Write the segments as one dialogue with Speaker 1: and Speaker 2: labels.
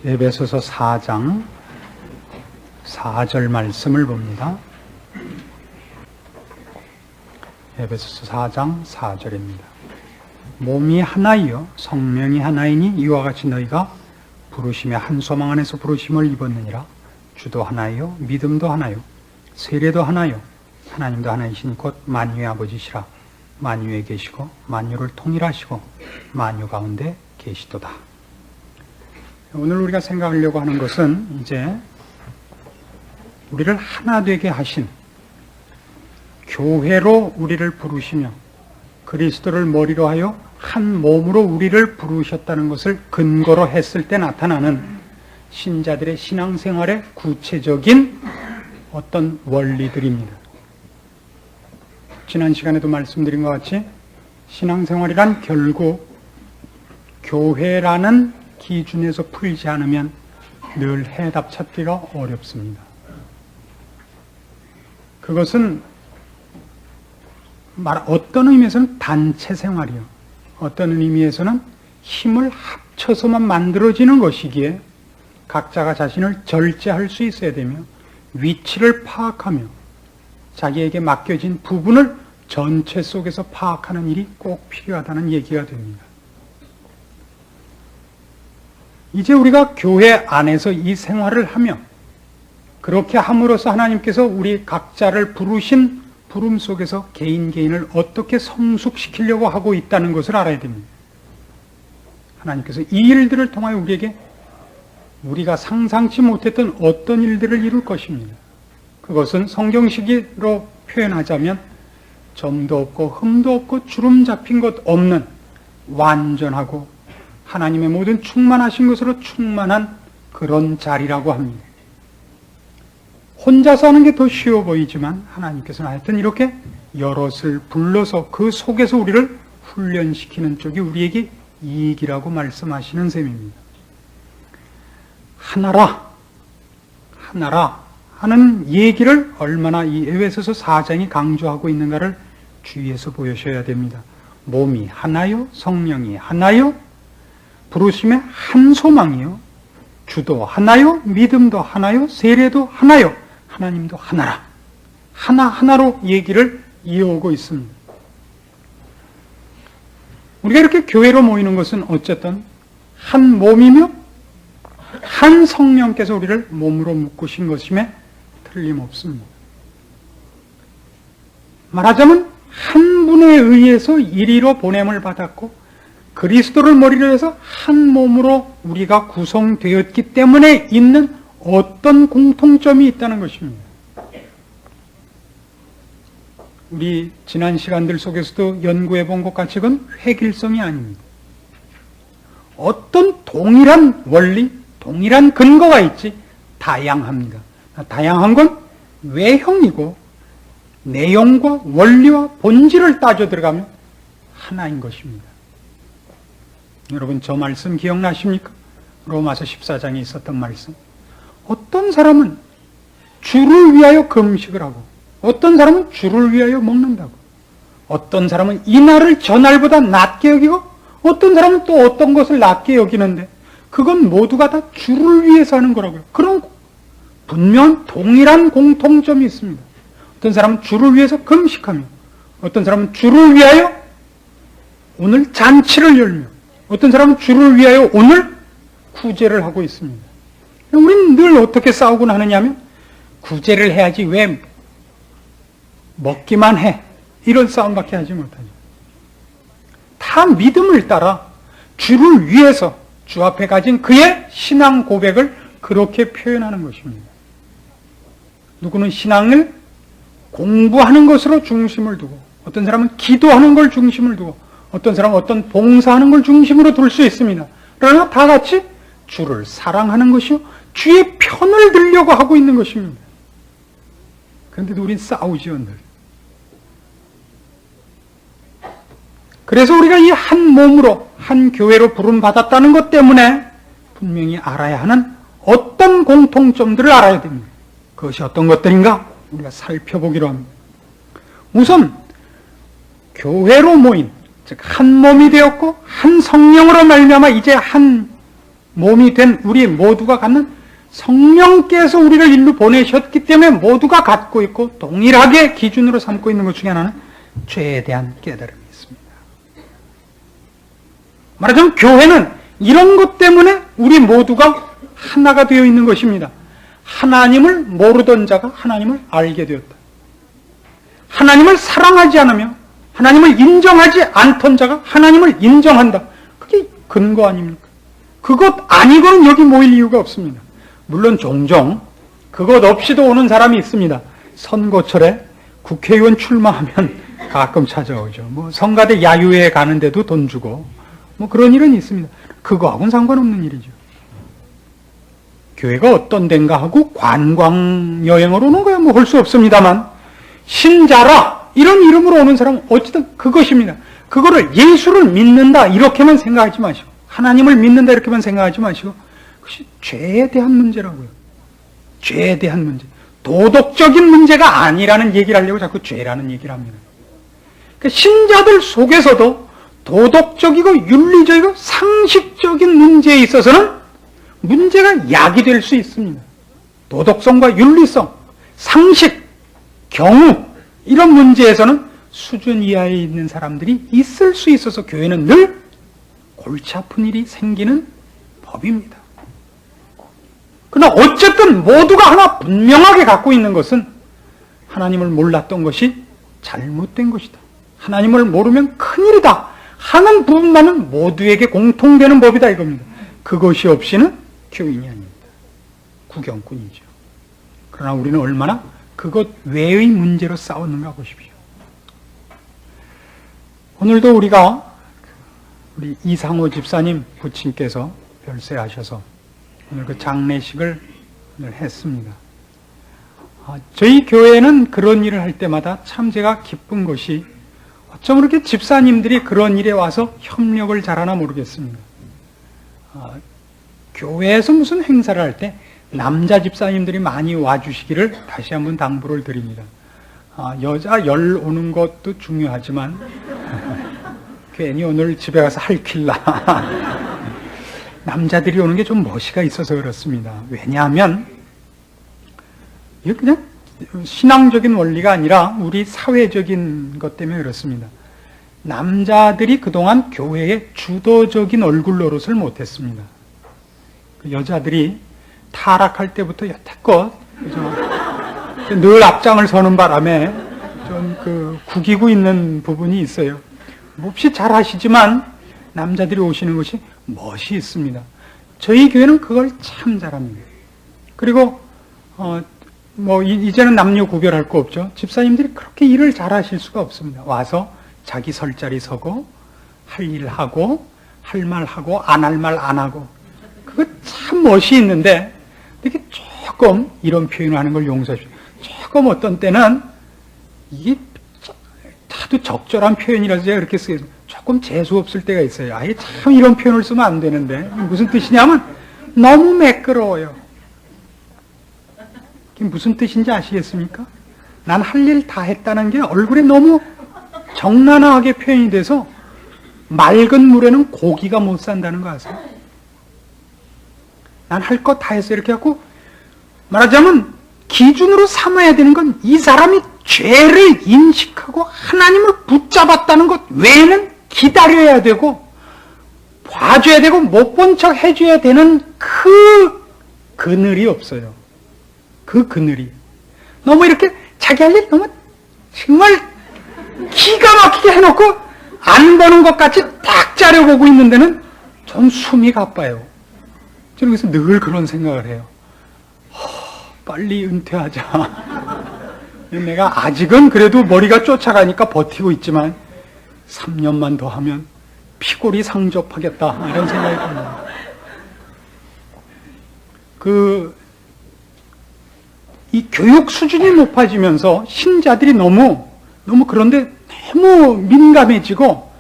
Speaker 1: 에베소서 4장 4절 말씀을 봅니다. 에베소서 4장 4절입니다. 몸이 하나이요 성령이 하나이니 이와 같이 너희가 부르심의 한 소망 안에서 부르심을 입었느니라. 주도 하나요 믿음도 하나요 세례도 하나요 하나님도 하나이시니 곧 만유의 아버지시라. 만유에 계시고 만유를 통일하시고 만유 가운데 계시도다. 오늘 우리가 생각하려고 하는 것은 이제 우리를 하나 되게 하신, 교회로 우리를 부르시며 그리스도를 머리로 하여 한 몸으로 우리를 부르셨다는 것을 근거로 했을 때 나타나는 신자들의 신앙생활의 구체적인 어떤 원리들입니다. 지난 시간에도 말씀드린 것 같이 신앙생활이란 결국 교회라는 기준에서 풀지 않으면 늘 해답 찾기가 어렵습니다. 그것은 어떤 의미에서는 단체 생활이요, 어떤 의미에서는 힘을 합쳐서만 만들어지는 것이기에 각자가 자신을 절제할 수 있어야 되며 위치를 파악하며 자기에게 맡겨진 부분을 전체 속에서 파악하는 일이 꼭 필요하다는 얘기가 됩니다. 이제 우리가 교회 안에서 이 생활을 하며 그렇게 함으로써 하나님께서 우리 각자를 부르신 부름 속에서 개인을 어떻게 성숙시키려고 하고 있다는 것을 알아야 됩니다. 하나님께서 이 일들을 통하여 우리에게 우리가 상상치 못했던 어떤 일들을 이룰 것입니다. 그것은 성경식으로 표현하자면 점도 없고 흠도 없고 주름 잡힌 것 없는 완전하고 하나님의 모든 충만하신 것으로 충만한 그런 자리라고 합니다. 혼자서 하는 게 더 쉬워 보이지만 하나님께서는 하여튼 이렇게 여럿을 불러서 그 속에서 우리를 훈련시키는 쪽이 우리에게 이익이라고 말씀하시는 셈입니다. 하나라 하는 얘기를 얼마나 이 에베소서 4장이 강조하고 있는가를 주의해서 보셔야 됩니다. 몸이 하나요, 성령이 하나요, 부르심의 한 소망이요, 주도 하나요, 믿음도 하나요, 세례도 하나요, 하나님도 하나라. 하나로 얘기를 이어오고 있습니다. 우리가 이렇게 교회로 모이는 것은 어쨌든 한 몸이며 한 성령께서 우리를 몸으로 묶으신 것임에 틀림없습니다. 말하자면 한 분에 의해서 이리로 보냄을 받았고 그리스도를 머리로 해서 한 몸으로 우리가 구성되었기 때문에 있는 어떤 공통점이 있다는 것입니다. 우리 지난 시간들 속에서도 연구해 본 것 같이 그건 획일성이 아닙니다. 어떤 동일한 원리, 동일한 근거가 있지 다양합니다. 다양한 건 외형이고 내용과 원리와 본질을 따져 들어가면 하나인 것입니다. 여러분 저 말씀 기억나십니까? 로마서 14장에 있었던 말씀. 어떤 사람은 주를 위하여 금식을 하고 어떤 사람은 주를 위하여 먹는다고, 어떤 사람은 이 날을 저 날보다 낮게 여기고 어떤 사람은 또 어떤 것을 낮게 여기는데 그건 모두가 다 주를 위해서 하는 거라고요. 그런 분명 동일한 공통점이 있습니다. 어떤 사람은 주를 위해서 금식하며 어떤 사람은 주를 위하여 오늘 잔치를 열며 어떤 사람은 주를 위하여 오늘 구제를 하고 있습니다. 우리는 늘 어떻게 싸우곤 하느냐 하면 구제를 해야지 왜 먹기만 해, 이런 싸움밖에 하지 못하죠. 다 믿음을 따라 주를 위해서 주 앞에 가진 그의 신앙 고백을 그렇게 표현하는 것입니다. 누구는 신앙을 공부하는 것으로 중심을 두고 어떤 사람은 기도하는 걸 중심을 두고 어떤 사람은 어떤 봉사하는 걸 중심으로 둘 수 있습니다. 그러나 다 같이 주를 사랑하는 것이요 주의 편을 들려고 하고 있는 것입니다. 그런데도 우린 싸우지요 늘. 그래서 우리가 이 한 몸으로 한 교회로 부름받았다는 것 때문에 분명히 알아야 하는 어떤 공통점들을 알아야 됩니다. 그것이 어떤 것들인가 우리가 살펴보기로 합니다. 우선 교회로 모인, 즉 한 몸이 되었고 한 성령으로 말미암아 이제 한 몸이 된 우리 모두가 갖는 성령께서 우리를 일로 보내셨기 때문에 모두가 갖고 있고 동일하게 기준으로 삼고 있는 것 중에 하나는 죄에 대한 깨달음이 있습니다. 말하자면 교회는 이런 것 때문에 우리 모두가 하나가 되어 있는 것입니다. 하나님을 모르던 자가 하나님을 알게 되었다. 하나님을 사랑하지 않으며 하나님을 인정하지 않던 자가 하나님을 인정한다. 그게 근거 아닙니까? 그것 아니고는 여기 모일 이유가 없습니다. 물론 종종 그것 없이도 오는 사람이 있습니다. 선거철에 국회의원 출마하면 가끔 찾아오죠. 뭐 성가대 야유회 가는데도 돈 주고 뭐 그런 일은 있습니다. 그거하고는 상관없는 일이죠. 교회가 어떤 데인가 하고 관광 여행으로 오는 거야 뭐 할 수 없습니다만 신자라 이런 이름으로 오는 사람은 어쨌든 그것입니다. 그거를 예수를 믿는다 이렇게만 생각하지 마시고 하나님을 믿는다 이렇게만 생각하지 마시고 그것이 죄에 대한 문제라고요. 죄에 대한 문제. 도덕적인 문제가 아니라는 얘기를 하려고 자꾸 죄라는 얘기를 합니다. 그러니까 신자들 속에서도 도덕적이고 윤리적이고 상식적인 문제에 있어서는 문제가 야기될 수 있습니다. 도덕성과 윤리성, 상식, 경우 이런 문제에서는 수준 이하에 있는 사람들이 있을 수 있어서 교회는 늘 골치 아픈 일이 생기는 법입니다. 그러나 어쨌든 모두가 하나 분명하게 갖고 있는 것은 하나님을 몰랐던 것이 잘못된 것이다. 하나님을 모르면 큰일이다 하는 부분만은 모두에게 공통되는 법이다 이겁니다. 그것이 없이는 교인이 아닙니다. 구경꾼이죠. 그러나 우리는 얼마나 그것 외의 문제로 싸웠는가 보십시오. 오늘도 우리 이상호 집사님 부친께서 별세하셔서 오늘 그 장례식을 오늘 했습니다. 저희 교회는 그런 일을 할 때마다 참 제가 기쁜 것이 어쩜 그렇게 집사님들이 그런 일에 와서 협력을 잘하나 모르겠습니다. 교회에서 무슨 행사를 할 때 남자 집사님들이 많이 와주시기를 다시 한번 당부를 드립니다. 여자 열 오는 것도 중요하지만 괜히 오늘 집에 가서 할킬라 남자들이 오는 게 좀 멋이가 있어서 그렇습니다. 왜냐하면 이게 그냥 신앙적인 원리가 아니라 우리 사회적인 것 때문에 그렇습니다. 남자들이 그동안 교회의 주도적인 얼굴 노릇을 못했습니다. 여자들이 타락할 때부터 여태껏 늘 앞장을 서는 바람에 좀 구기고 있는 부분이 있어요. 몹시 잘 하시지만 남자들이 오시는 것이 멋이 있습니다. 저희 교회는 그걸 참 잘합니다. 그리고 이제는 남녀 구별할 거 없죠. 집사님들이 그렇게 일을 잘 하실 수가 없습니다. 와서 자기 설 자리 서고 할 일 하고 할 말 하고 안 할 말 안 하고 그거 참 멋이 있는데 이렇게 조금 이런 표현을 하는 걸 용서해 주세요. 조금 어떤 때는 이게 다도 적절한 표현이라서 제가 그렇게 쓰겠습니다. 조금 재수 없을 때가 있어요. 아예 참 이런 표현을 쓰면 안 되는데 무슨 뜻이냐면 너무 매끄러워요. 이게 무슨 뜻인지 아시겠습니까? 난 할 일 다 했다는 게 얼굴에 너무 적나라하게 표현이 돼서 맑은 물에는 고기가 못 산다는 거 아세요? 난 할 거 다 했어 이렇게 하고 말하자면 기준으로 삼아야 되는 건 이 사람이 죄를 인식하고 하나님을 붙잡았다는 것 외에는 기다려야 되고 봐줘야 되고 못 본 척 해줘야 되는 그 그늘이 없어요. 그 그늘이 너무 이렇게 자기 할 일 너무 정말 기가 막히게 해놓고 안 보는 것 같이 딱 짜려보고 있는 데는 전 숨이 가빠요. 저는 그래서 늘 그런 생각을 해요. 빨리 은퇴하자. 내가 아직은 그래도 머리가 쫓아가니까 버티고 있지만 3년만 더 하면 피골이 상접하겠다 이런 생각이 듭니다. 이 교육 수준이 높아지면서 신자들이 너무 그런데 너무 민감해지고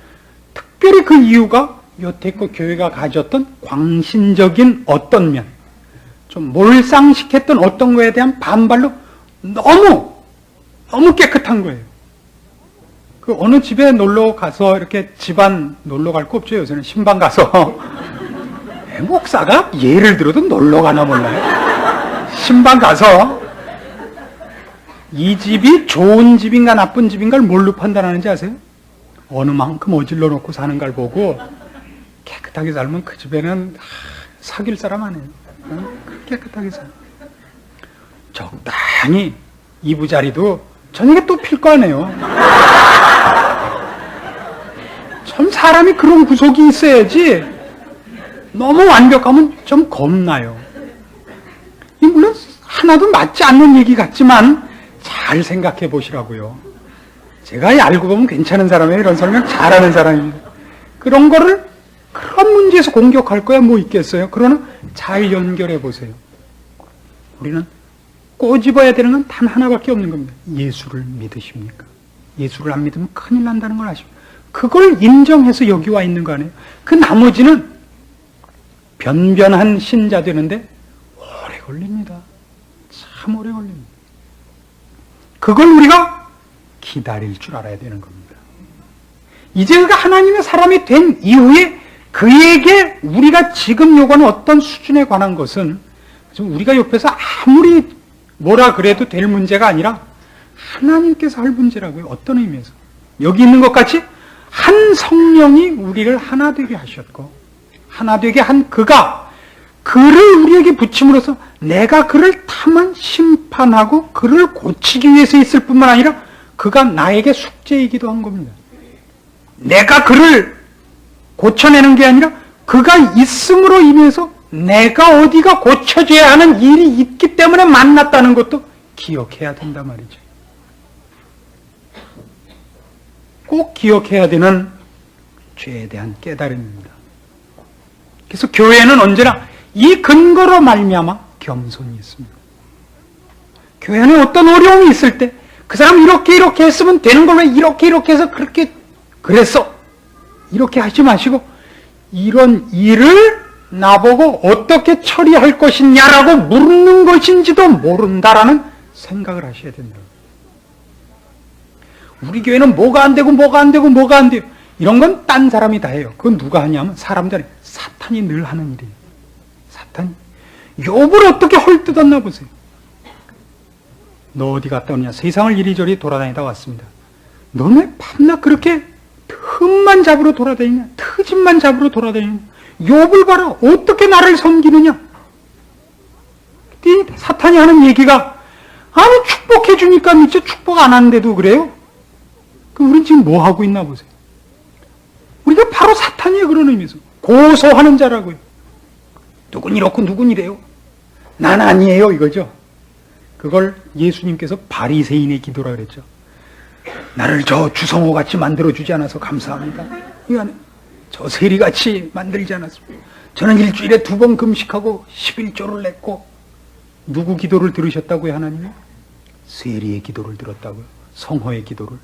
Speaker 1: 특별히 그 이유가 여태껏 교회가 가졌던 광신적인 어떤 면, 좀 몰상식했던 어떤 거에 대한 반발로 너무 깨끗한 거예요. 어느 집에 놀러 가서 이렇게 집안 놀러 갈 거 없죠. 요새는 신방 가서 목사가 예를 들어도 놀러 가나 몰라요. 신방 가서 이 집이 좋은 집인가 나쁜 집인가를 뭘로 판단하는지 아세요? 어느 만큼 어질러 놓고 사는가를 보고 깨끗하게 살면 그 집에는 사귈 사람 아니에요. 깨끗하게 살아요. 적당히 이부자리도 저녁에 또 필 거 아니에요. 참 사람이 그런 구석이 있어야지 너무 완벽하면 좀 겁나요. 물론 하나도 맞지 않는 얘기 같지만 잘 생각해 보시라고요. 제가 알고 보면 괜찮은 사람이에요. 이런 설명 잘하는 사람입니다. 그런 거를 그런 문제에서 공격할 거야 뭐 있겠어요. 그러나 잘 연결해 보세요. 우리는 꼬집어야 되는 건 단 하나밖에 없는 겁니다. 예수를 믿으십니까? 예수를 안 믿으면 큰일 난다는 걸 아십니까? 그걸 인정해서 여기 와 있는 거 아니에요? 그 나머지는 변변한 신자 되는데 오래 걸립니다. 참 오래 걸립니다. 그걸 우리가 기다릴 줄 알아야 되는 겁니다. 이제 그가 하나님의 사람이 된 이후에 그에게 우리가 지금 요구하는 어떤 수준에 관한 것은 우리가 옆에서 아무리 뭐라 그래도 될 문제가 아니라 하나님께서 할 문제라고요. 어떤 의미에서? 여기 있는 것 같이 한 성령이 우리를 하나 되게 하셨고 하나 되게 한 그가 그를 우리에게 붙임으로써 내가 그를 다만 심판하고 그를 고치기 위해서 있을 뿐만 아니라 그가 나에게 숙제이기도 한 겁니다. 내가 그를 고쳐내는 게 아니라 그가 있음으로 인해서 내가 어디가 고쳐져야 하는 일이 있기 때문에 만났다는 것도 기억해야 된단 말이죠. 꼭 기억해야 되는 죄에 대한 깨달음입니다. 그래서 교회는 언제나 이 근거로 말미암아 겸손이 있습니다. 교회 안에 어떤 어려움이 있을 때 그 사람 이렇게 했으면 되는 걸 왜 이렇게 해서 그렇게 그랬어? 이렇게 하지 마시고 이런 일을 나보고 어떻게 처리할 것이냐라고 묻는 것인지도 모른다라는 생각을 하셔야 된다. 우리 교회는 뭐가 안 되고 이런 건 딴 사람이 다 해요. 그건 누가 하냐면 사람들이 사탄이 늘 하는 일이에요. 사탄이 욥을 어떻게 헐뜯었나 보세요. 너 어디 갔다 오냐? 세상을 이리저리 돌아다니다 왔습니다. 너는 왜 밤낮 그렇게 틈만 잡으러 돌아다니냐? 트집만 잡으러 돌아다니냐? 욥을 봐라. 어떻게 나를 섬기느냐? 사탄이 하는 얘기가 아니 축복해 주니까 믿지 축복 안 하는데도 그래요? 그럼 우린 지금 뭐 하고 있나 보세요. 우리가 바로 사탄이에요. 그런 의미에서 고소하는 자라고요. 누군 이렇고 누군 이래요. 난 아니에요 이거죠. 그걸 예수님께서 바리새인의 기도라 그랬죠. 나를 저 주성호같이 만들어주지 않아서 감사합니다. 저 세리같이 만들지 않았습니다. 저는 일주일에 2번 금식하고 11조를 냈고 누구 기도를 들으셨다고요 하나님이? 세리의 기도를 들었다고요. 성호의 기도를.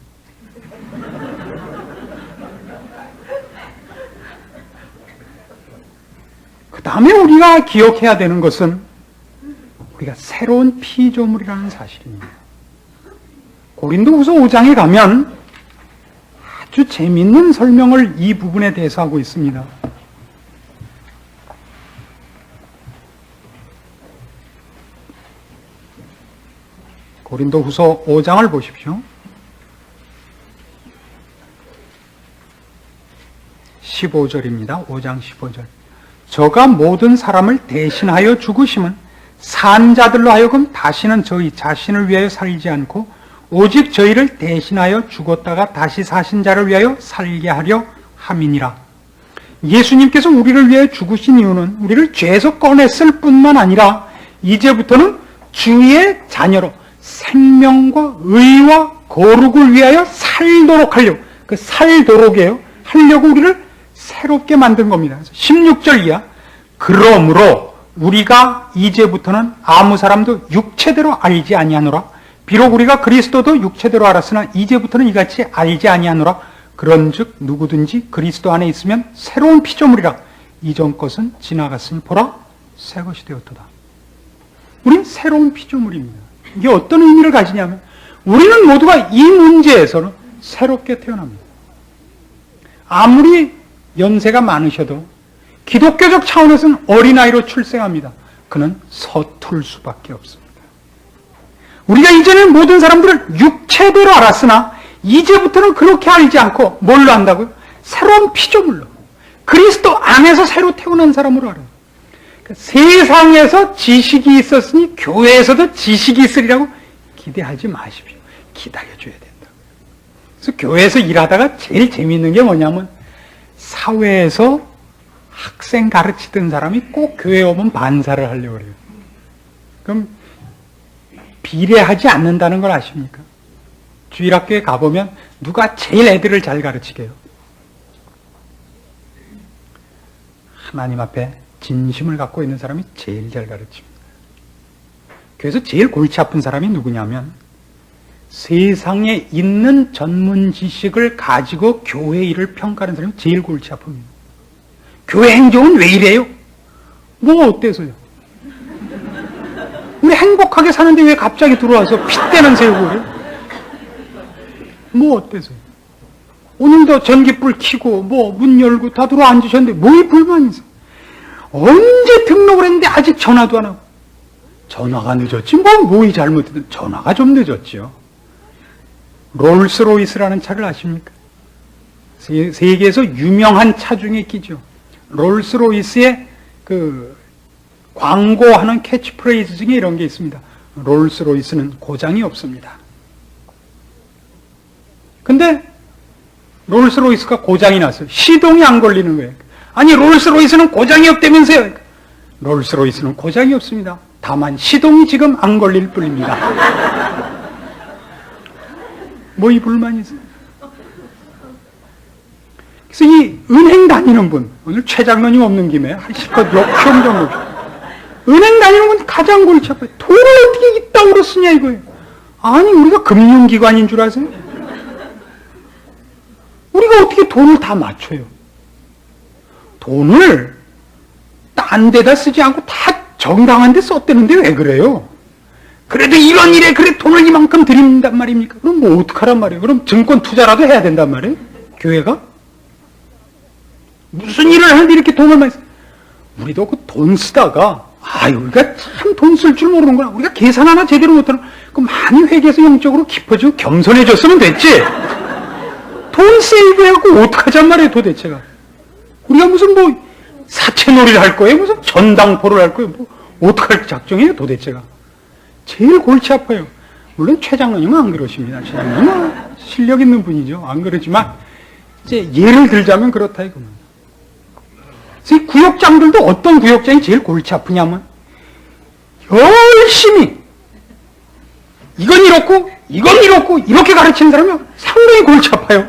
Speaker 1: 그 다음에 우리가 기억해야 되는 것은 우리가 새로운 피조물이라는 사실입니다. 고린도후서 5장에 가면 아주 재미있는 설명을 이 부분에 대해서 하고 있습니다. 고린도후서 5장을 보십시오. 15절입니다. 5장 15절. 저가 모든 사람을 대신하여 죽으심은 산자들로 하여금 다시는 저희 자신을 위하여 살지 않고 오직 저희를 대신하여 죽었다가 다시 사신 자를 위하여 살게 하려 함이니라. 예수님께서 우리를 위해 죽으신 이유는 우리를 죄에서 꺼냈을 뿐만 아니라 이제부터는 주의 자녀로 생명과 의와 거룩을 위하여 살도록 하려고, 그 살도록이에요. 하려고 우리를 새롭게 만든 겁니다. 16절 이하. 그러므로 우리가 이제부터는 아무 사람도 육체대로 알지 아니하노라. 비록 우리가 그리스도도 육체대로 알았으나 이제부터는 이같이 알지 아니하노라. 그런즉 누구든지 그리스도 안에 있으면 새로운 피조물이라. 이전 것은 지나갔으니 보라 새 것이 되었도다. 우린 새로운 피조물입니다. 이게 어떤 의미를 가지냐면 우리는 모두가 이 문제에서는 새롭게 태어납니다. 아무리 연세가 많으셔도 기독교적 차원에서는 어린아이로 출생합니다. 그는 서툴 수밖에 없습니다. 우리가 이제는 모든 사람들을 육체대로 알았으나 이제부터는 그렇게 알지 않고 뭘로 안다고요? 새로운 피조물로, 그리스도 안에서 새로 태어난 사람으로 알아요. 그러니까 세상에서 지식이 있었으니 교회에서도 지식이 있으리라고 기대하지 마십시오. 기다려줘야 된다. 그래서 교회에서 일하다가 제일 재미있는 게 뭐냐면 사회에서 학생 가르치던 사람이 꼭 교회에 오면 반사를 하려고 그래요. 그럼 비례하지 않는다는 걸 아십니까? 주일학교에 가보면 누가 제일 애들을 잘 가르치게요? 하나님 앞에 진심을 갖고 있는 사람이 제일 잘 가르칩니다. 그래서 제일 골치 아픈 사람이 누구냐면 세상에 있는 전문 지식을 가지고 교회 일을 평가하는 사람이 제일 골치 아픕니다. 교회 행정은 왜 이래요? 뭐 어때서요? 우리 행복하게 사는데 왜 갑자기 들어와서 핏대는 세우고 그래? 뭐 어때서요? 오늘도 전기불 켜고 뭐 문 열고 다 들어와 앉으셨는데 뭐에 불만이 있어요? 언제 등록을 했는데 아직 전화도 안 하고. 전화가 늦었지 뭐이 잘못했든 전화가 좀 늦었죠. 롤스로이스라는 차를 아십니까? 세계에서 유명한 차 중에 끼죠. 롤스로이스의 그 광고하는 캐치프레이즈 중에 이런 게 있습니다. 롤스로이스는 고장이 없습니다. 근데 롤스로이스가 고장이 났어요. 시동이 안 걸리는 거예요. 아니 롤스로이스는 고장이 없다면서요. 롤스로이스는 고장이 없습니다. 다만 시동이 지금 안 걸릴 뿐입니다. 뭐 이 불만이 있어요. 그래서 이 은행 다니는 분, 오늘 최 장로님 없는 김에 실컷 욕평 좀 봅시다. 은행 다니는 분 가장 골치 아파요. 돈을 어떻게 이따구로 쓰냐 이거예요. 아니 우리가 금융기관인 줄 아세요? 우리가 어떻게 돈을 다 맞춰요? 돈을 딴 데다 쓰지 않고 다 정당한 데 썼대는데 왜 그래요? 그래도 이런 일에 그래 돈을 이만큼 드린단 말입니까? 그럼 뭐 어떡하란 말이에요? 그럼 증권 투자라도 해야 된단 말이에요? 교회가? 무슨 일을 하는데 이렇게 돈을 많이 써? 우리도 그 돈 쓰다가 우리가 참 돈 쓸 줄 모르는구나. 우리가 계산 하나 제대로 못하는 그 많이 회개해서 영적으로 깊어지고 겸손해졌으면 됐지. 돈 세이브해갖고 어떡하잔 말이에요 도대체가. 우리가 무슨 뭐 사채놀이를 할 거예요? 무슨 전당포를 할 거예요? 뭐 어떡할 작정이에요 도대체가. 제일 골치 아파요. 물론 최 장로님은 안 그러십니다. 최 장로님은 실력 있는 분이죠. 안 그러지만 이제 예를 들자면 그렇다 이겁니다. 그래서 이 구역장들도 어떤 구역장이 제일 골치 아프냐면 열심히 이건 이렇고 이건 이렇고 이렇게 가르치는 사람이 상당히 골치 아파요.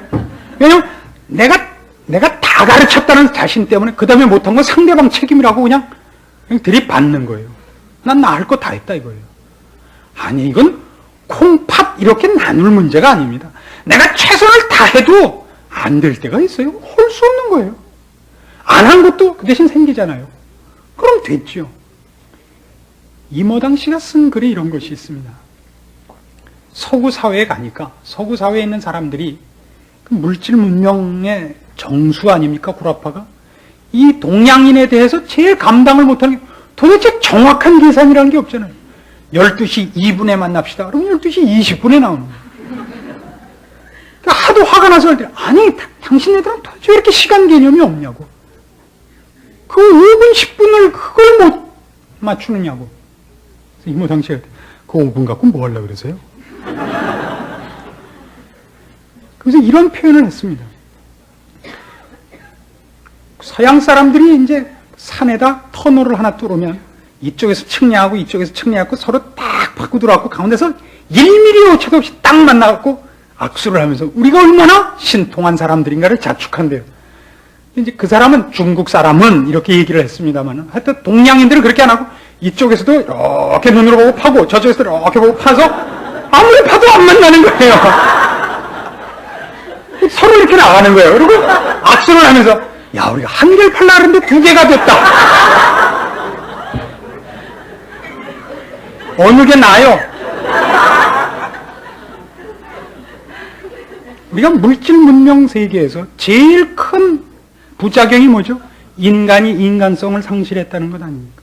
Speaker 1: 왜냐면 내가 다 가르쳤다는 자신 때문에 그 다음에 못한 건 상대방 책임이라고 그냥 들이받는 거예요. 난 나 할 거 다 했다 이거예요. 아니 이건 콩팥 이렇게 나눌 문제가 아닙니다. 내가 최선을 다해도 안 될 때가 있어요. 할 수 없는 거예요. 안 한 것도 그 대신 생기잖아요. 그럼 됐죠. 이모당 씨가 쓴 글에 이런 것이 있습니다. 서구 사회에 가니까 서구 사회에 있는 사람들이 그 물질 문명의 정수 아닙니까? 구라파가. 이 동양인에 대해서 제일 감당을 못하는 게 도대체 정확한 계산이라는 게 없잖아요. 12시 2분에 만납시다. 그러면 12시 20분에 나오는 거예요. 그러니까 하도 화가 나서 할 때 아니 당신네들은 도대체 왜 이렇게 시간 개념이 없냐고. 그 5분 10분을 그걸 못 맞추느냐고. 이모 당시에 그 5분 갖고 뭐 하려고 그러세요? 그래서 이런 표현을 했습니다. 서양 사람들이 이제 산에다 터널을 하나 뚫으면 이쪽에서 측량하고 이쪽에서 측량하고 서로 딱 바꾸고 들어왔고 가운데서 1mm 오차도 없이 딱 만나갖고 악수를 하면서 우리가 얼마나 신통한 사람들인가를 자축한대요. 이제 그 사람은 중국 사람은 이렇게 얘기를 했습니다만 하여튼 동양인들은 그렇게 안 하고 이쪽에서도 이렇게 눈으로 보고 파고 저쪽에서도 이렇게 보고 파서 아무리 파도 안 만나는 거예요. 서로 이렇게 나가는 거예요. 그리고 악수를 하면서 야 우리가 한 개를 팔라 그랬는데 2개가 됐다. 어느 게 나아요? 우리가 물질 문명 세계에서 제일 큰 부작용이 뭐죠? 인간이 인간성을 상실했다는 것 아닙니까?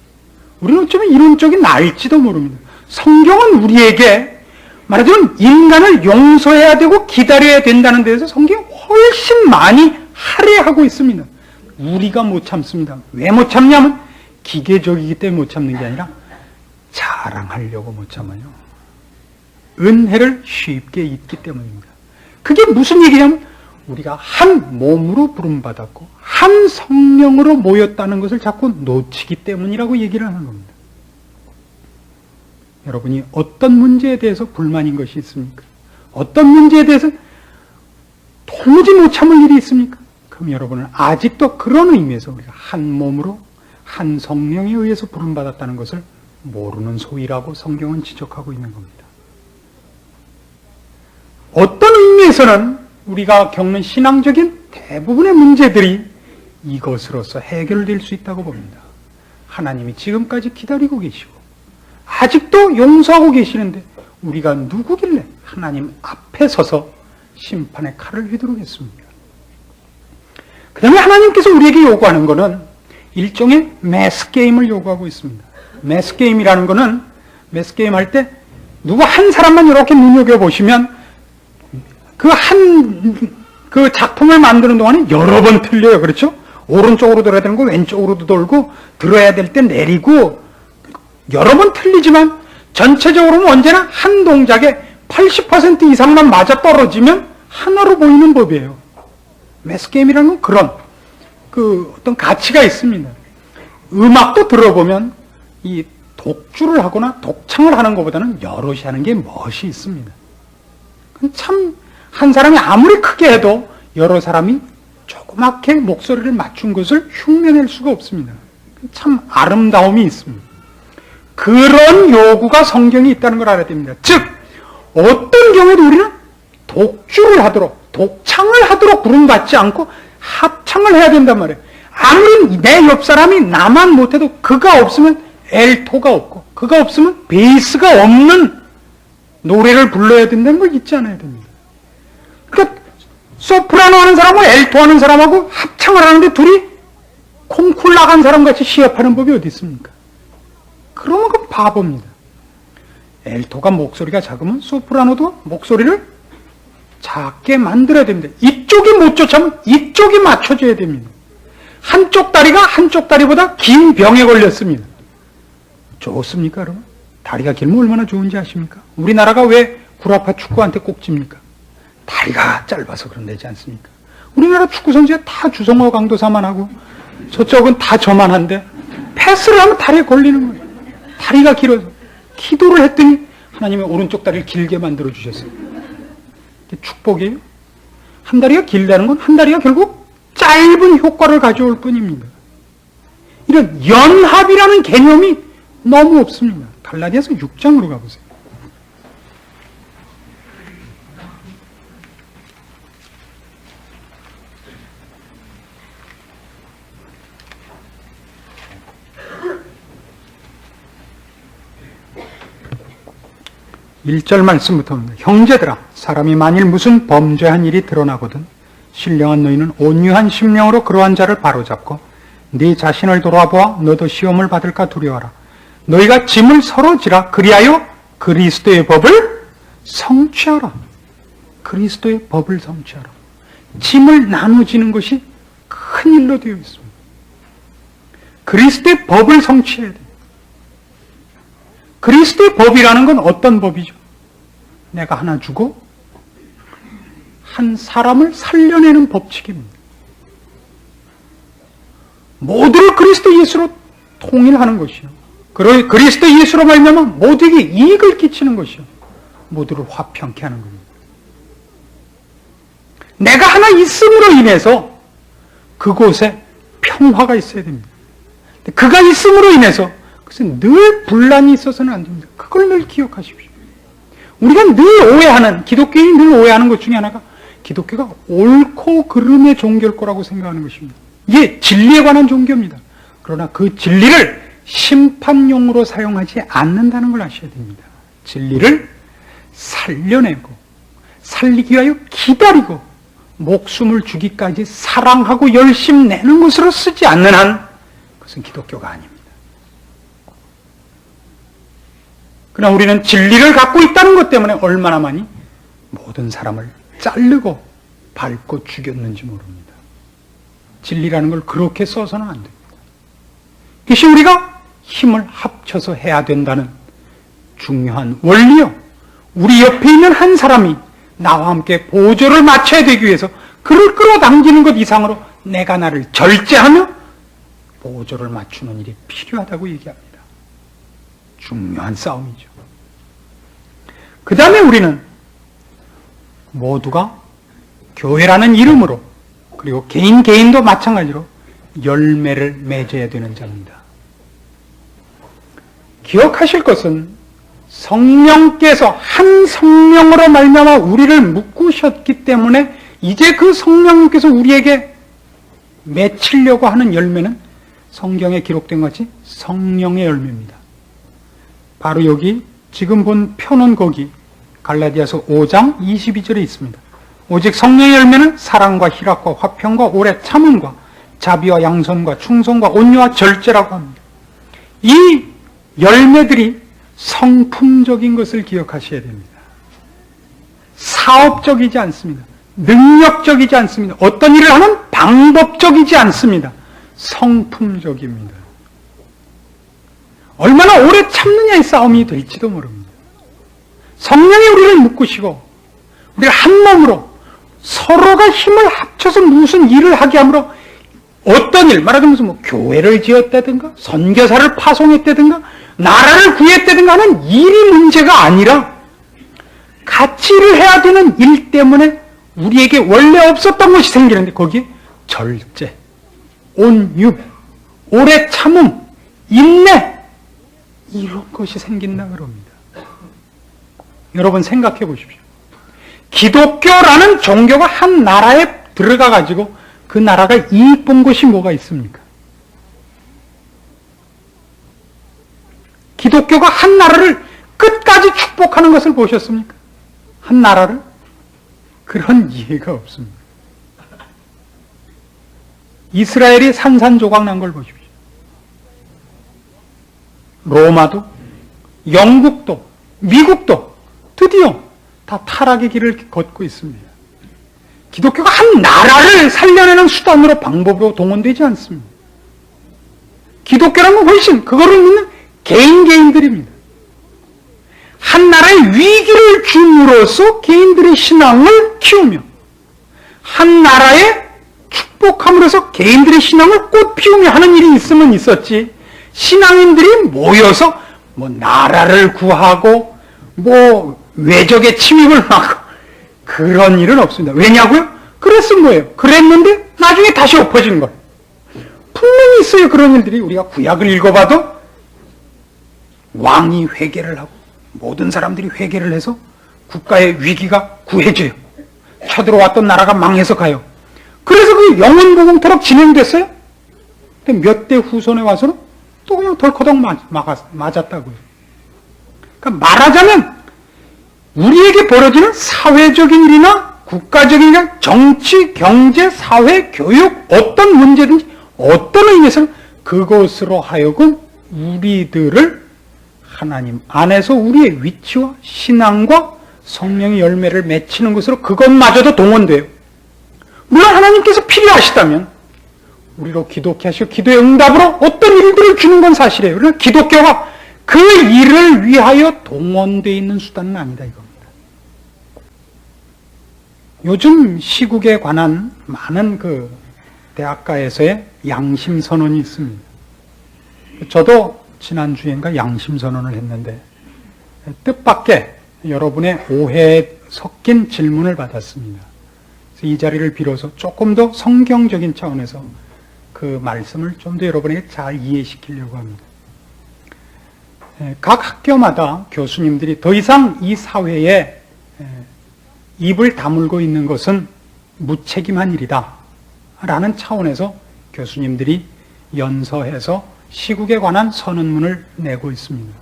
Speaker 1: 우리는 어쩌면 이론적인 나일지도 모릅니다. 성경은 우리에게 말하자면 인간을 용서해야 되고 기다려야 된다는 데서 성경이 훨씬 많이 할애하고 있습니다. 우리가 못 참습니다. 왜 못 참냐면 기계적이기 때문에 못 참는 게 아니라 자랑하려고 못 참아요. 은혜를 쉽게 잊기 때문입니다. 그게 무슨 얘기냐면 우리가 한 몸으로 부름받았고 한 성령으로 모였다는 것을 자꾸 놓치기 때문이라고 얘기를 하는 겁니다. 여러분이 어떤 문제에 대해서 불만인 것이 있습니까? 어떤 문제에 대해서 도무지 못 참을 일이 있습니까? 그럼 여러분은 아직도 그런 의미에서 우리가 한 몸으로 한 성령에 의해서 부름받았다는 것을 모르는 소위라고 성경은 지적하고 있는 겁니다. 어떤 의미에서는 우리가 겪는 신앙적인 대부분의 문제들이 이것으로서 해결될 수 있다고 봅니다. 하나님이 지금까지 기다리고 계시고 아직도 용서하고 계시는데 우리가 누구길래 하나님 앞에 서서 심판의 칼을 휘두르겠습니까? 그 다음에 하나님께서 우리에게 요구하는 것은 일종의 매스게임을 요구하고 있습니다. 매스게임이라는 것은 매스게임 할 때 누구 한 사람만 이렇게 눈여겨보시면 그 작품을 만드는 동안에 여러 번 틀려요. 그렇죠? 오른쪽으로 돌아야 되는 거 왼쪽으로도 돌고 들어야 될 때 내리고 여러 번 틀리지만 전체적으로는 언제나 한 동작에 80% 이상만 맞아 떨어지면 하나로 보이는 법이에요. 매스게임이라는 건 그런 어떤 가치가 있습니다. 음악도 들어보면 이 독주를 하거나 독창을 하는 것보다는 여럿이 하는 게 멋이 있습니다. 참 한 사람이 아무리 크게 해도 여러 사람이 조그맣게 목소리를 맞춘 것을 흉내낼 수가 없습니다. 참 아름다움이 있습니다. 그런 요구가 성경에 있다는 걸 알아야 됩니다. 즉 어떤 경우에도 우리는 독주를 하도록 독창을 하도록 부름받지 않고 합창을 해야 된단 말이에요. 아무리 내 옆 사람이 나만 못해도 그가 없으면 엘토가 없고 그가 없으면 베이스가 없는 노래를 불러야 된다는 걸 잊지 않아야 됩니다. 그러니까 소프라노 하는 사람하고 엘토 하는 사람하고 합창을 하는데 둘이 콩쿨 나간 사람같이 시합하는 법이 어디 있습니까? 그러면 그건 바보입니다. 엘토가 목소리가 작으면 소프라노도 목소리를 작게 만들어야 됩니다. 이쪽이 못 쫓아오면 이쪽이 맞춰줘야 됩니다. 한쪽 다리가 한쪽 다리보다 긴 병에 걸렸습니다. 좋습니까, 여러분? 다리가 길면 얼마나 좋은지 아십니까? 우리나라가 왜 구라파 축구한테 꼭 집니까? 다리가 짧아서 그런다지 않습니까? 우리나라 축구 선수가 다 주성호 강도사만 하고 저쪽은 다 저만한데 패스를 하면 다리에 걸리는 거예요. 다리가 길어서 기도를 했더니 하나님이 오른쪽 다리를 길게 만들어 주셨어요. 축복이에요. 한 다리가 길다는 건 한 다리가 결국 짧은 효과를 가져올 뿐입니다. 이런 연합이라는 개념이 너무 없습니다. 갈라디아서 6장으로 가보세요. (1절) 말씀부터입니다. 형제들아, 사람이 만일 무슨 범죄한 일이 드러나거든 신령한 너희는 온유한 심령으로 그러한 자를 바로잡고 네 자신을 돌아보아 너도 시험을 받을까 두려워하라. 너희가 짐을 서로 지라. 그리하여 그리스도의 법을 성취하라. 그리스도의 법을 성취하라. 짐을 나누지는 것이 큰 일로 되어 있습니다. 그리스도의 법을 성취해야 돼요. 그리스도의 법이라는 건 어떤 법이죠? 내가 하나 주고 한 사람을 살려내는 법칙입니다. 모두를 그리스도 예수로 통일하는 것이요. 그리스도 예수로 말미암아 모두에게 이익을 끼치는 것이요. 모두를 화평케 하는 겁니다. 내가 하나 있음으로 인해서 그곳에 평화가 있어야 됩니다. 그가 있음으로 인해서 그것은 늘 분란이 있어서는 안 됩니다. 그걸 늘 기억하십시오. 우리가 늘 오해하는, 기독교인이 늘 오해하는 것 중에 하나가 기독교가 옳고 그름의 종교일 거라고 생각하는 것입니다. 이게 진리에 관한 종교입니다. 그러나 그 진리를 심판용으로 사용하지 않는다는 걸 아셔야 됩니다. 진리를 살려내고 살리기 위하여 기다리고 목숨을 주기까지 사랑하고 열심 내는 것으로 쓰지 않는 한 그것은 기독교가 아닙니다. 그러나 우리는 진리를 갖고 있다는 것 때문에 얼마나 많이 모든 사람을 자르고 밟고 죽였는지 모릅니다. 진리라는 걸 그렇게 써서는 안 됩니다. 이것이 우리가 힘을 합쳐서 해야 된다는 중요한 원리요. 우리 옆에 있는 한 사람이 나와 함께 보조를 맞춰야 되기 위해서 그를 끌어당기는 것 이상으로 내가 나를 절제하며 보조를 맞추는 일이 필요하다고 얘기합니다. 중요한 싸움이죠. 그 다음에 우리는 모두가 교회라는 이름으로 그리고 개인도 마찬가지로 열매를 맺어야 되는 자입니다. 기억하실 것은 성령께서 한 성령으로 말미암아 우리를 묶으셨기 때문에 이제 그 성령님께서 우리에게 맺히려고 하는 열매는 성경에 기록된 것이 성령의 열매입니다. 바로 여기 지금 본 표는 거기 갈라디아서 5장 22절에 있습니다. 오직 성령의 열매는 사랑과 희락과 화평과 오래 참음과 자비와 양선과 충성과 온유와 절제라고 합니다. 이 열매들이 성품적인 것을 기억하셔야 됩니다. 사업적이지 않습니다. 능력적이지 않습니다. 어떤 일을 하는 방법적이지 않습니다. 성품적입니다. 얼마나 오래 참느냐의 싸움이 될지도 모릅니다. 성령이 우리를 묶으시고 우리를 한 몸으로 서로가 힘을 합쳐서 무슨 일을 하게 함으로 어떤 일, 말하자면 뭐 교회를 지었다든가 선교사를 파송했다든가 나라를 구했다든가 하는 일이 문제가 아니라 같이 일을 해야 되는 일 때문에 우리에게 원래 없었던 것이 생기는데 거기에 절제, 온유, 오래 참음, 인내 이런 것이 생긴다 그럽니다. 여러분 생각해 보십시오. 기독교라는 종교가 한 나라에 들어가 가지고 그 나라가 이익 본 것이 뭐가 있습니까? 기독교가 한 나라를 끝까지 축복하는 것을 보셨습니까? 한 나라를? 그런 이해가 없습니다. 이스라엘이 산산조각 난 걸 보십시오. 로마도, 영국도, 미국도 드디어 다 타락의 길을 걷고 있습니다. 기독교가 한 나라를 살려내는 수단으로 방법으로 동원되지 않습니다. 기독교라는 건 훨씬 그거를 믿는 개인들입니다. 한 나라의 위기를 줌으로써 개인들의 신앙을 키우며 한 나라의 축복함으로써 개인들의 신앙을 꽃 피우며 하는 일이 있으면 있었지 신앙인들이 모여서 뭐 나라를 구하고 뭐 외적의 침입을 막고 그런 일은 없습니다. 왜냐고요? 그랬으면 뭐예요? 그랬는데 나중에 다시 엎어진 걸. 분명히 있어요. 그런 일들이 우리가 구약을 읽어봐도 왕이 회개를 하고 모든 사람들이 회개를 해서 국가의 위기가 구해져요. 쳐들어왔던 나라가 망해서 가요. 그래서 그 영원보공토록 진행됐어요. 근데 몇 대 후손에 와서는 또 그냥 덜커덕 맞았다고요. 그러니까 말하자면 우리에게 벌어지는 사회적인 일이나 국가적인 일이나 정치, 경제, 사회, 교육 어떤 문제든지 어떤 의미에서는 그것으로 하여금 우리들을 하나님 안에서 우리의 위치와 신앙과 성령의 열매를 맺히는 것으로 그것마저도 동원돼요. 물론 하나님께서 필요하시다면 우리로 기도케 하시고 기도의 응답으로 어떤 일들을 주는 건 사실이에요. 그러나 기독교가 그 일을 위하여 동원되어 있는 수단은 아니다 이겁니다. 요즘 시국에 관한 많은 그 대학가에서의 양심선언이 있습니다. 저도 지난주인가 양심선언을 했는데 뜻밖의 여러분의 오해에 섞인 질문을 받았습니다. 그래서 이 자리를 빌어서 조금 더 성경적인 차원에서 그 말씀을 좀 더 여러분에게 잘 이해시키려고 합니다. 각 학교마다 교수님들이 더 이상 이 사회에 입을 다물고 있는 것은 무책임한 일이다 라는 차원에서 교수님들이 연서해서 시국에 관한 선언문을 내고 있습니다.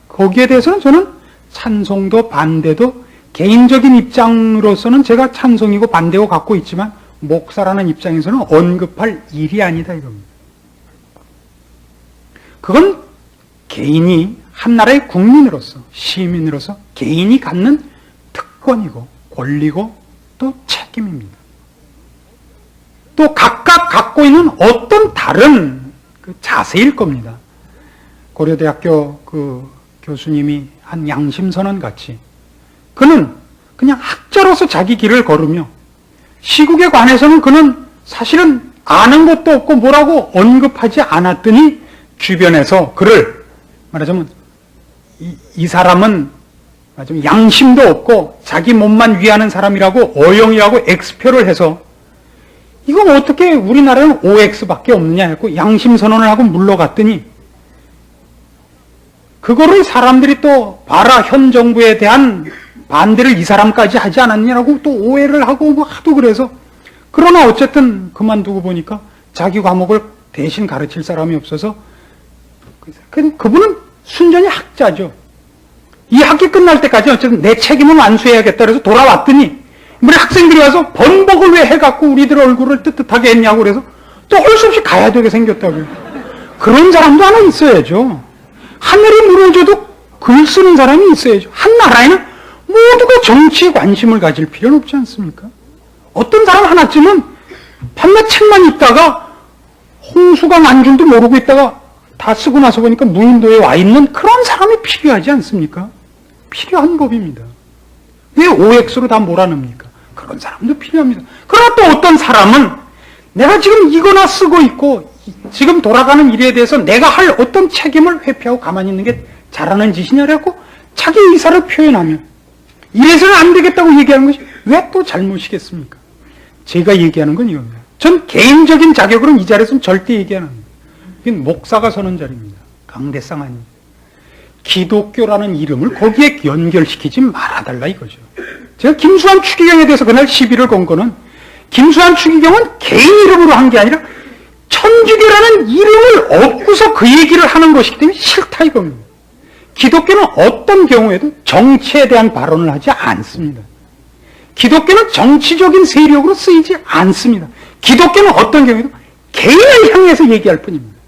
Speaker 1: 거기에 대해서는 저는 찬송도 반대도 개인적인 입장으로서는 제가 찬성이고 반대고 갖고 있지만 목사라는 입장에서는 언급할 일이 아니다 이겁니다. 그건 개인이 한 나라의 국민으로서 시민으로서 개인이 갖는 특권이고 권리고 또 책임입니다. 또 각각 갖고 있는 어떤 다른 그 자세일 겁니다. 고려대학교 그 교수님이 한 양심선언 같이 그는 그냥 학자로서 자기 길을 걸으며 시국에 관해서는 그는 사실은 아는 것도 없고 뭐라고 언급하지 않았더니 주변에서 그를 말하자면 이 사람은 양심도 없고 자기 몸만 위하는 사람이라고 어영이라고 X표를 해서 이거 어떻게 우리나라는 OX밖에 없느냐 했고 양심선언을 하고 물러갔더니 그거를 사람들이 또 봐라 현 정부에 대한 반대를 이 사람까지 하지 않았냐라고 또 오해를 하고 뭐 하도 그래서 그러나 어쨌든 그만두고 보니까 자기 과목을 대신 가르칠 사람이 없어서 그분은 순전히 학자죠. 이 학기 끝날 때까지 어쨌든 내 책임은 완수해야겠다 그래서 돌아왔더니 우리 학생들이 와서 번복을 왜 해갖고 우리들 얼굴을 뜨뜻하게 했냐고 그래서 또 할 수 없이 가야 되게 생겼다고요. 그런 사람도 하나 있어야죠. 하늘이 무너져도 글 쓰는 사람이 있어야죠. 한 나라에는 모두가 정치에 관심을 가질 필요는 없지 않습니까? 어떤 사람 하나쯤은 밤낮 책만 읽다가 홍수가 난 줄도 모르고 있다가 다 쓰고 나서 보니까 무인도에 와 있는 그런 사람이 필요하지 않습니까? 필요한 법입니다. 왜 OX로 다 몰아넣습니까? 그런 사람도 필요합니다. 그러나 또 어떤 사람은 내가 지금 이거나 쓰고 있고 지금 돌아가는 일에 대해서 내가 할 어떤 책임을 회피하고 가만히 있는 게 잘하는 짓이냐라고 자기 의사를 표현하면 이래서는 안 되겠다고 얘기하는 것이 왜 또 잘못이겠습니까? 제가 얘기하는 건 이겁니다. 전 개인적인 자격으로는 이 자리에서는 절대 얘기 안 합니다. 이건 목사가 서는 자리입니다. 강대상 아닙니다. 기독교라는 이름을 거기에 연결시키지 말아달라 이거죠. 제가 김수환 추기경에 대해서 그날 시비를 건 거는 김수환 추기경은 개인 이름으로 한 게 아니라 천주교라는 이름을 얻고서 그 얘기를 하는 것이기 때문에 싫다 이겁니다. 기독교는 어떤 경우에도 정치에 대한 발언을 하지 않습니다. 기독교는 정치적인 세력으로 쓰이지 않습니다. 기독교는 어떤 경우에도 개인을 향해서 얘기할 뿐입니다.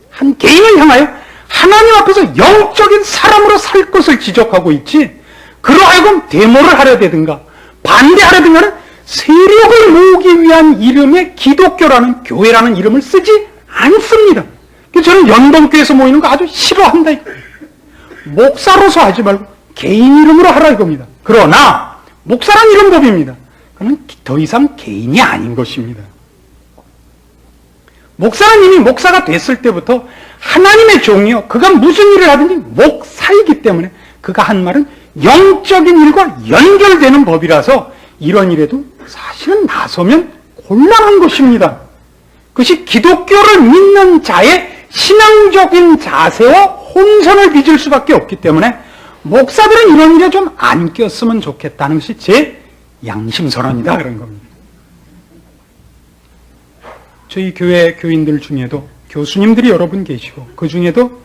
Speaker 1: 한 개인을 향하여 하나님 앞에서 영적인 사람으로 살 것을 지적하고 있지 그러하여금 데모를 하려되든가 반대하려든가는 세력을 모으기 위한 이름의 기독교라는 교회라는 이름을 쓰지 않습니다. 그래서 저는 연동교에서 모이는 거 아주 싫어한다 이거예요. 목사로서 하지 말고 개인 이름으로 하라 이겁니다. 그러나 목사란 이름 법입니다. 그는 더 이상 개인이 아닌 것입니다. 목사는 이미 목사가 됐을 때부터 하나님의 종이요 그가 무슨 일을 하든지 목사이기 때문에 그가 한 말은 영적인 일과 연결되는 법이라서 이런 일에도 사실은 나서면 곤란한 것입니다. 그것이 기독교를 믿는 자의 신앙적인 자세와 혼선을 빚을 수밖에 없기 때문에 목사들은 이런 일에 좀 안 꼈으면 좋겠다는 것이 제 양심선언이다 그런 겁니다. 저희 교회 교인들 중에도 교수님들이 여러 분 계시고 그 중에도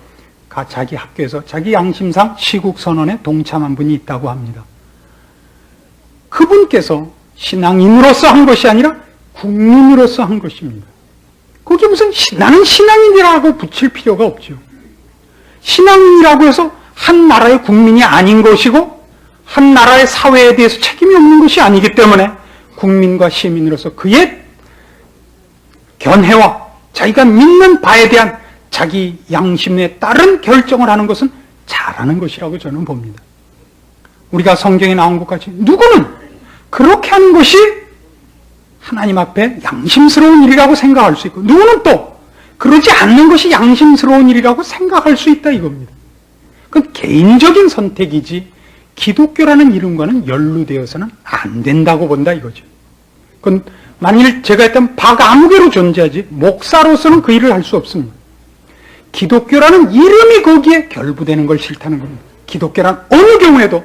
Speaker 1: 자기 학교에서 자기 양심상 시국선언에 동참한 분이 있다고 합니다. 그분께서 신앙인으로서 한 것이 아니라 국민으로서 한 것입니다. 거기 무슨 나는 신앙인이라고 붙일 필요가 없죠. 신앙인이라고 해서 한 나라의 국민이 아닌 것이고 한 나라의 사회에 대해서 책임이 없는 것이 아니기 때문에 국민과 시민으로서 그의 견해와 자기가 믿는 바에 대한 자기 양심에 따른 결정을 하는 것은 잘하는 것이라고 저는 봅니다. 우리가 성경에 나온 것 같이 누구는 그렇게 하는 것이 하나님 앞에 양심스러운 일이라고 생각할 수 있고 누구는 또 그러지 않는 것이 양심스러운 일이라고 생각할 수 있다 이겁니다. 그건 개인적인 선택이지 기독교라는 이름과는 연루되어서는 안 된다고 본다 이거죠. 그건 만일 제가 했던 바가 아무개로 존재하지 목사로서는 그 일을 할 수 없습니다. 기독교라는 이름이 거기에 결부되는 걸 싫다는 겁니다. 기독교란 어느 경우에도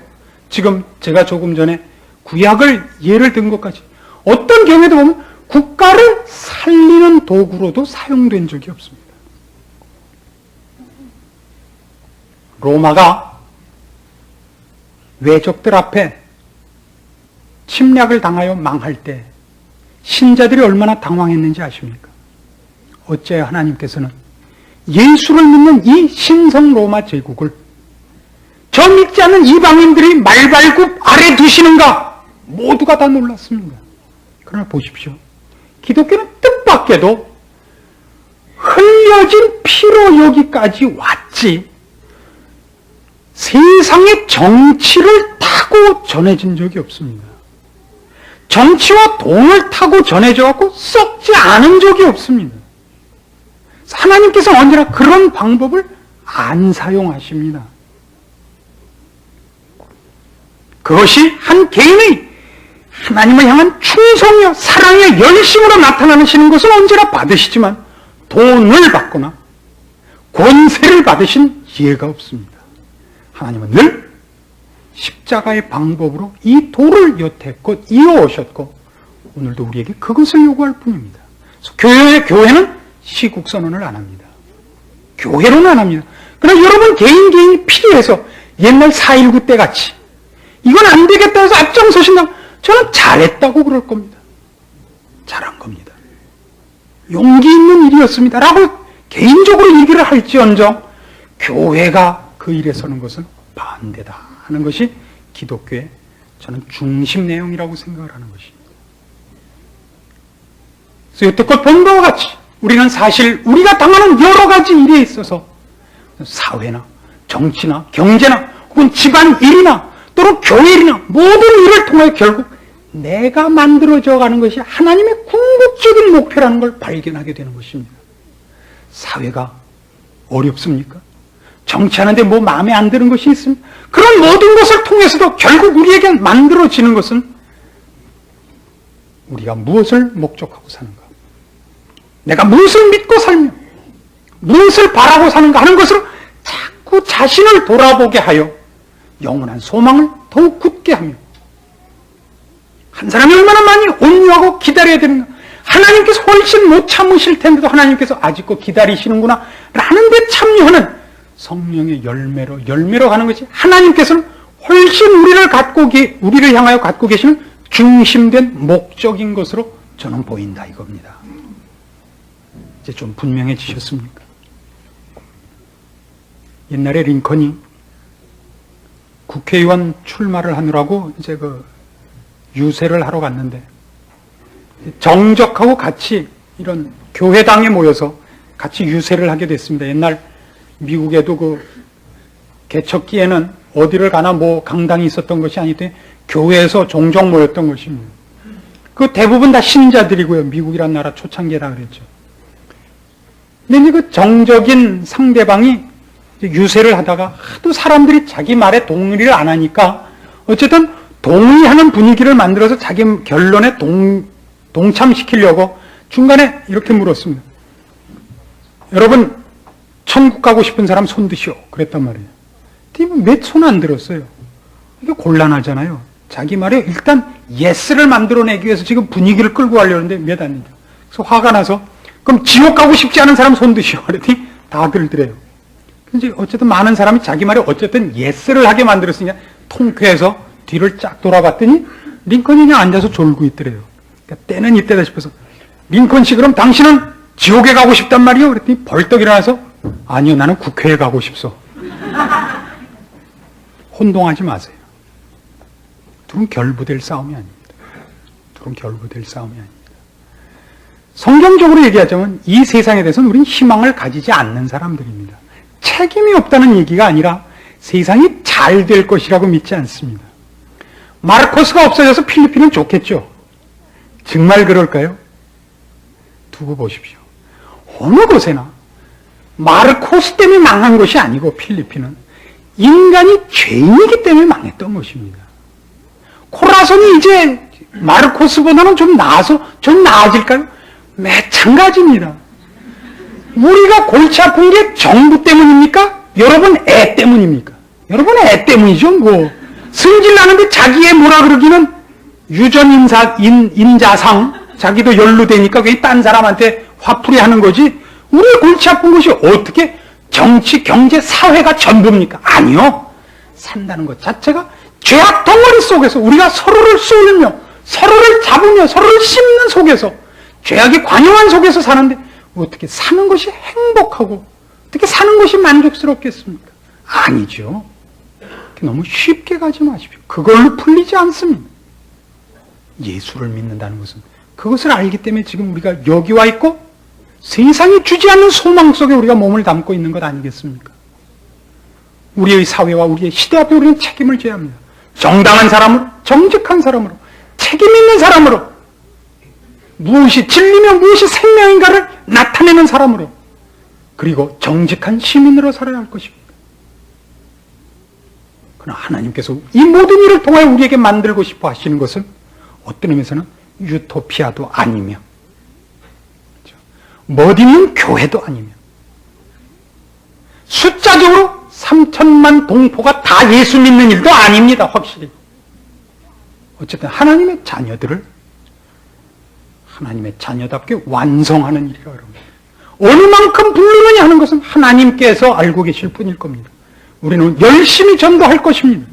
Speaker 1: 지금 제가 조금 전에 구약을 예를 든 것까지 어떤 경우에도 보면 국가를 살리는 도구로도 사용된 적이 없습니다. 로마가 외적들 앞에 침략을 당하여 망할 때 신자들이 얼마나 당황했는지 아십니까? 어째 하나님께서는 예수를 믿는 이 신성 로마 제국을 저 믿지 않는 이방인들이 말발굽 아래 두시는가? 모두가 다 놀랐습니다. 그러나 보십시오. 기독교는 뜻밖에도 흘려진 피로 여기까지 왔지 세상의 정치를 타고 전해진 적이 없습니다. 정치와 돈을 타고 전해져 갖고 썩지 않은 적이 없습니다. 하나님께서 언제나 그런 방법을 안 사용하십니다. 그것이 한 개인의 하나님을 향한 충성이요 사랑의 열심으로 나타나시는 것은 언제나 받으시지만 돈을 받거나 권세를 받으신 예가 없습니다. 하나님은 늘 십자가의 방법으로 이 도를 여태껏 이어오셨고 오늘도 우리에게 그것을 요구할 뿐입니다. 교회는 시국선언을 안 합니다. 교회로는 안 합니다. 그러나 여러분 개인이 필요해서 옛날 4.19 때 같이 이건 안 되겠다 해서 앞장서신다고 저는 잘했다고 그럴 겁니다. 잘한 겁니다. 용기 있는 일이었습니다. 라고 개인적으로 얘기를 할지언정 교회가 그 일에 서는 것은 반대다 하는 것이 기독교의 저는 중심 내용이라고 생각을 하는 것입니다. 그래서 여태껏 본 바와 같이 우리는 사실 우리가 당하는 여러 가지 일에 있어서 사회나 정치나 경제나 혹은 집안 일이나 또는 교회 일이나 모든 일을 통하여 결국 내가 만들어져 가는 것이 하나님의 궁극적인 목표라는 걸 발견하게 되는 것입니다. 사회가 어렵습니까? 정치하는데 뭐 마음에 안 드는 것이 있습니까? 그런 모든 것을 통해서도 결국 우리에게 만들어지는 것은 우리가 무엇을 목적하고 사는가? 내가 무엇을 믿고 살며 무엇을 바라고 사는가 하는 것으로 자꾸 자신을 돌아보게 하여 영원한 소망을 더욱 굳게 하며 한 사람이 얼마나 많이 온유하고 기다려야 되는가? 하나님께서 훨씬 못 참으실 텐데도 하나님께서 아직도 기다리시는구나 라는 데 참여하는 성령의 열매로 가는 것이 하나님께서는 훨씬 우리를 향하여 갖고 계시는 중심된 목적인 것으로 저는 보인다 이겁니다. 이제 좀 분명해지셨습니까? 옛날에 링컨이 국회의원 출마를 하느라고 이제 유세를 하러 갔는데 정적하고 같이 이런 교회당에 모여서 같이 유세를 하게 됐습니다. 옛날 미국에도 개척기에는 어디를 가나 뭐 강당이 있었던 것이 아니되 교회에서 종종 모였던 것입니다. 대부분 다 신자들이고요. 미국이란 나라 초창기라 그랬죠. 근데 이제 정적인 상대방이 유세를 하다가 하도 사람들이 자기 말에 동의를 안 하니까 어쨌든 동의하는 분위기를 만들어서 자기 결론에 동참시키려고 중간에 이렇게 물었습니다. 여러분 천국 가고 싶은 사람 손 드시오. 그랬단 말이에요. 몇 손 안 들었어요. 이게 곤란하잖아요. 자기 말에 일단 예스를 만들어내기 위해서 지금 분위기를 끌고 가려는데 몇 안 되죠. 그래서 화가 나서 그럼 지옥 가고 싶지 않은 사람 손 드시오. 그랬더니 다들 드래요. 이제 어쨌든 많은 사람이 자기 말에 어쨌든 예스를 하게 만들었으니까 통쾌해서 뒤를 쫙 돌아봤더니 링컨이 그냥 앉아서 졸고 있더래요. 그러니까 때는 이때다 싶어서 링컨 씨 그럼 당신은 지옥에 가고 싶단 말이요? 그랬더니 벌떡 일어나서 아니요 나는 국회에 가고 싶소. 혼동하지 마세요. 둘은 결부될 싸움이 아닙니다. 둘은 결부될 싸움이 아닙니다. 성경적으로 얘기하자면 이 세상에 대해서는 우리는 희망을 가지지 않는 사람들입니다. 책임이 없다는 얘기가 아니라 세상이 잘 될 것이라고 믿지 않습니다. 마르코스가 없어져서 필리핀은 좋겠죠. 정말 그럴까요? 두고 보십시오. 어느 곳에나 마르코스 때문에 망한 것이 아니고 필리핀은 인간이 죄인이기 때문에 망했던 것입니다. 코라손이 이제 마르코스보다는 좀 나아질까요? 마찬가지입니다. 우리가 골치 아픈 게 정부 때문입니까? 여러분 애 때문입니까? 여러분 애 때문이죠. 뭐 승질 나는데 자기의 뭐라 그러기는 유전인자상 자기도 연루되니까 그게 딴 사람한테 화풀이 하는 거지. 우리 골치 아픈 것이 어떻게 정치, 경제, 사회가 전부입니까? 아니요. 산다는 것 자체가 죄악 덩어리 속에서 우리가 서로를 쏠며 서로를 잡으며 서로를 씹는 속에서 죄악의 관용한 속에서 사는데 어떻게 사는 것이 행복하고 어떻게 사는 것이 만족스럽겠습니까? 아니죠. 너무 쉽게 가지 마십시오. 그걸로 풀리지 않습니다. 예수를 믿는다는 것은 그것을 알기 때문에 지금 우리가 여기 와 있고 세상이 주지 않는 소망 속에 우리가 몸을 담고 있는 것 아니겠습니까? 우리의 사회와 우리의 시대 앞에 우리는 책임을 져야 합니다. 정당한 사람으로, 정직한 사람으로, 책임 있는 사람으로, 무엇이 진리며 무엇이 생명인가를 나타내는 사람으로, 그리고 정직한 시민으로 살아야 할 것입니다. 그러나 하나님께서 이 모든 일을 통하여 우리에게 만들고 싶어 하시는 것은 어떤 의미에서는 유토피아도 아니며 멋있는 교회도 아니며 숫자적으로 3천만 동포가 다 예수 믿는 일도 아닙니다. 확실히. 어쨌든 하나님의 자녀들을 하나님의 자녀답게 완성하는 일이라 그럽니다. 어느 만큼 부르느냐 하는 것은 하나님께서 알고 계실 뿐일 겁니다. 우리는 열심히 전도할 것입니다.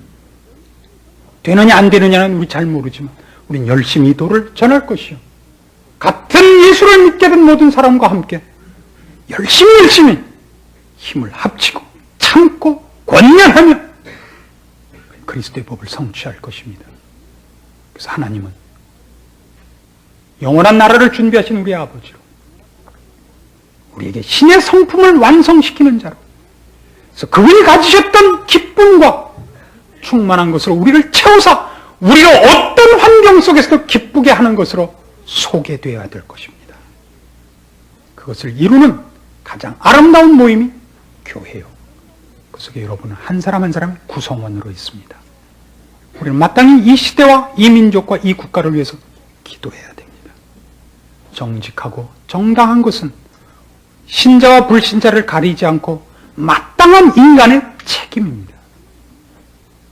Speaker 1: 되느냐 안 되느냐는 우리 잘 모르지만 우리는 열심히 도를 전할 것이요. 같은 예수를 믿게 된 모든 사람과 함께 열심히 힘을 합치고 참고 권면하며 그리스도의 법을 성취할 것입니다. 그래서 하나님은 영원한 나라를 준비하신 우리 아버지로 우리에게 신의 성품을 완성시키는 자로 그래서 그분이 가지셨던 기쁨과 충만한 것으로 우리를 채우사 우리가 어떤 환경 속에서도 기쁘게 하는 것으로 소개되어야 될 것입니다. 그것을 이루는 가장 아름다운 모임이 교회요. 그 속에 여러분은 한 사람 한 사람의 구성원으로 있습니다. 우리는 마땅히 이 시대와 이 민족과 이 국가를 위해서 기도해야 됩니다. 정직하고 정당한 것은 신자와 불신자를 가리지 않고 마땅한 인간의 책임입니다.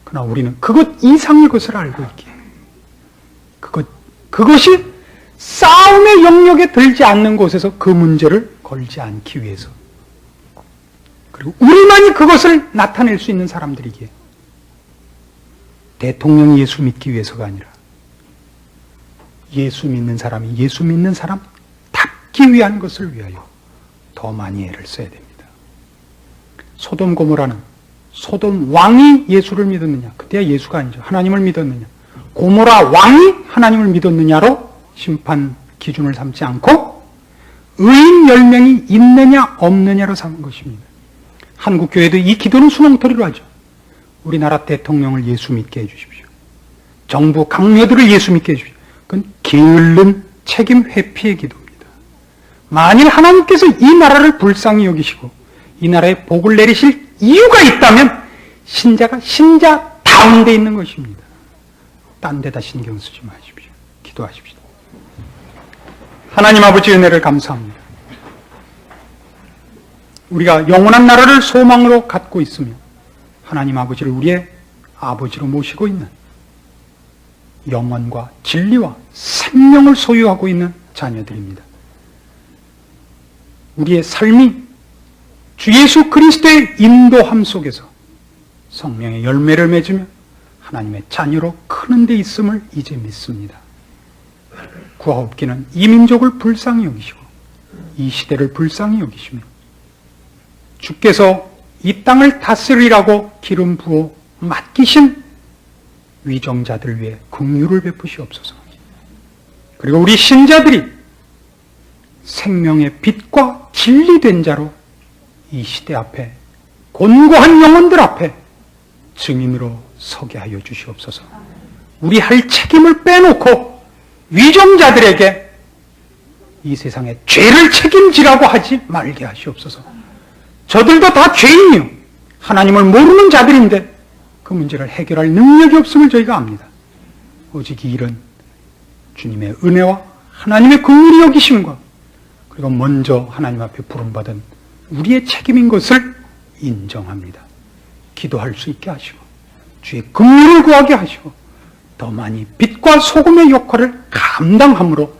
Speaker 1: 그러나 우리는 그것 이상의 것을 알고 있기에 그것이 싸움의 영역에 들지 않는 곳에서 그 문제를 걸지 않기 위해서 그리고 우리만이 그것을 나타낼 수 있는 사람들이기에 대통령이 예수 믿기 위해서가 아니라 예수 믿는 사람이 예수 믿는 사람 답기 위한 것을 위하여 더 많이 애를 써야 됩니다. 소돔 고모라는 소돔 왕이 예수를 믿었느냐? 그때야 예수가 아니죠. 하나님을 믿었느냐? 고모라 왕이 하나님을 믿었느냐로 심판 기준을 삼지 않고 의인 10명이 있느냐 없느냐로 삼은 것입니다. 한국 교회도 이 기도는 수렁터리로 하죠. 우리나라 대통령을 예수 믿게 해주십시오. 정부 강요들을 예수 믿게 해주십시오. 그건 게으른 책임 회피의 기도입니다. 만일 하나님께서 이 나라를 불쌍히 여기시고 이 나라에 복을 내리실 이유가 있다면 신자가 신자 다운돼 있는 것입니다. 딴 데다 신경 쓰지 마십시오. 기도하십시오. 하나님 아버지 은혜를 감사합니다. 우리가 영원한 나라를 소망으로 갖고 있으며 하나님 아버지를 우리의 아버지로 모시고 있는 영원과 진리와 생명을 소유하고 있는 자녀들입니다. 우리의 삶이 주 예수 그리스도의 인도함 속에서 성령의 열매를 맺으며 하나님의 자녀로 크는 데 있음을 이제 믿습니다. 구하옵기는 이 민족을 불쌍히 여기시고 이 시대를 불쌍히 여기시며 주께서 이 땅을 다스리라고 기름 부어 맡기신 위정자들 위해 긍휼을 베푸시옵소서. 그리고 우리 신자들이 생명의 빛과 진리된 자로 이 시대 앞에 곤고한 영혼들 앞에 증인으로 서게 하여 주시옵소서. 우리 할 책임을 빼놓고 위정자들에게 이 세상에 죄를 책임지라고 하지 말게 하시옵소서. 저들도 다 죄인이요 하나님을 모르는 자들인데 그 문제를 해결할 능력이 없음을 저희가 압니다. 오직 이 일은 주님의 은혜와 하나님의 긍휼히 여기심과 그리고 먼저 하나님 앞에 부름받은 우리의 책임인 것을 인정합니다. 기도할 수 있게 하시고 주의 긍휼을 구하게 하시고 더 많이 빛과 소금의 역할을 감당함으로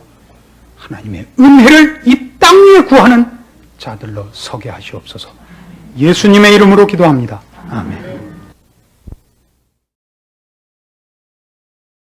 Speaker 1: 하나님의 은혜를 이 땅 위에 구하는 자들로 서게 하시옵소서. 예수님의 이름으로 기도합니다. 아멘.